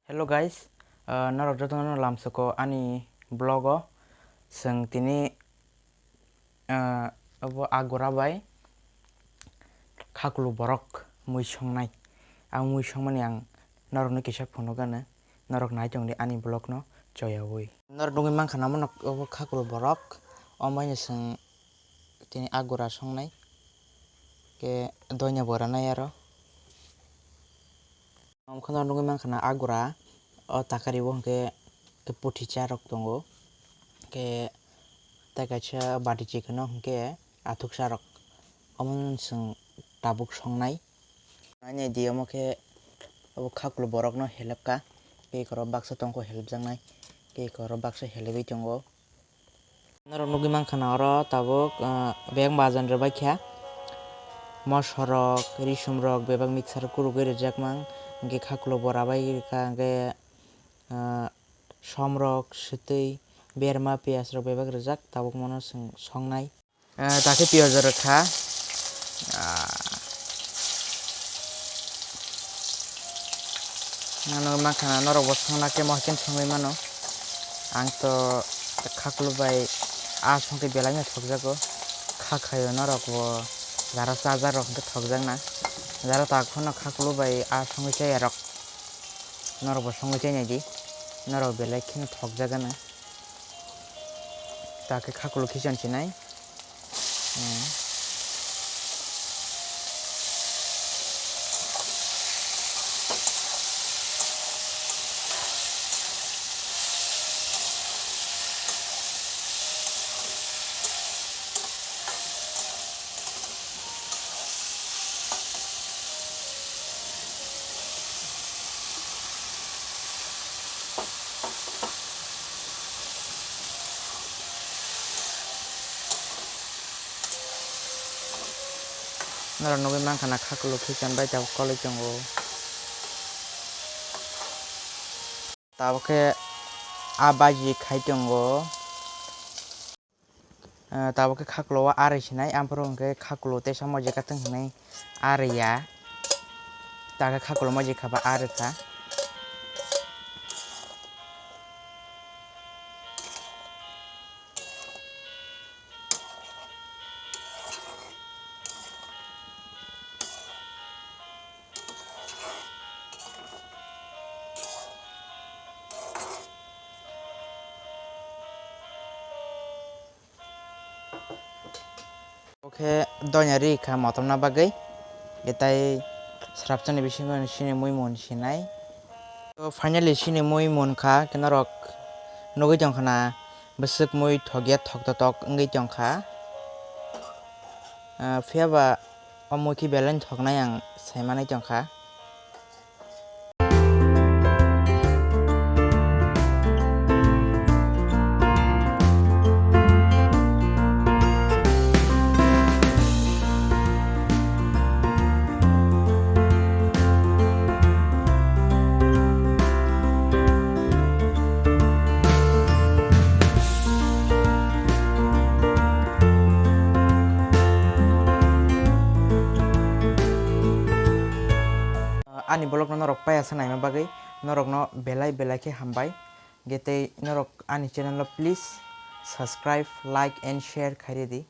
Hello guys, narok jotong lamsoko ani blogo seng tini abo agora bai khaklu borok mui songnai ang mui songmani ang narok no kisa phono gana narok nai tong di ani blog no joyawui narok dungi mangkha namo no abo khaklu borok omai seng tini agora songnai ke donya bora nai aro amkhana dungi mangkha na agora o takari bo ke puthi cha rok tongo ke takaisa bati chikano ke athuk sarok amon seng tabuk songnai ani di amo ke abo khaklu borok no helapka ke koro baksa tongko helpjaknai ke koro baksa helebai tongo narok nugi mangkhana oro tabuk beng bajan rok baikha mosor rok risum rok bebak mixer kurugui rejakmang hingke khaklu bora bai ka hingke somrok swtui berma piyas rok bebak rijak tabuk mono songnai take piyaj rok kha nano mangkhana norok bo songna ke mohken songui mano ang to khaklu bai songke belai no thokjago khakhayo norok bo jaro charger rok hingke thokjakna jaro tak phono khaklu bai songui chaya rok norok bo songui chainai di norok belai kheno thokjagana take khaklu khisan chinai norok nugui mangkhana khaklu khisan bai tabuk koloi tongo tabuk ke baji khai tongo tabuk ke khaklu o ari sinai amphoro hingke khaklu tesa moje katong hinai ariya take khaklu moje khaba ari kha oke donya ri kha motomna bagui etai srapchani bisingo sini mui mon sinai to finally sini mui monkha ke norok nugui tongkha na bwswk mui thokya thoktotok wngui tongkha phiaba o mui ki belai no thoknai ang saimanai tongkha ani blog no norok paya sanai bagui norok no belai ke hambai getei norok ani channel no please subscribe like and share khairi di।